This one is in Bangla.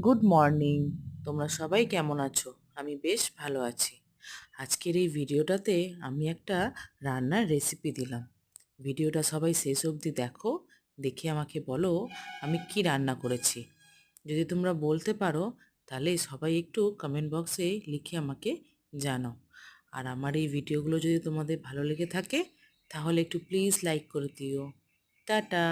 Good morning. তোমরা সবাই কেমন আছো? আমি বেশ ভালো আছি। আজকের এই ভিডিওটাতে আমি একটা রান্নার রেসিপি দিলাম। ভিডিওটা সবাই শেষ অবধি দেখো, দেখে আমাকে বলো আমি কি রান্না করেছি। যদি তোমরা বলতে পারো তাহলে সবাই একটু কমেন্ট বক্সে লিখে আমাকে জানাও। আর আমার এই ভিডিওগুলো যদি তোমাদের ভালো লেগে থাকে তাহলে একটু প্লিজ লাইক করে দিও। টাটা।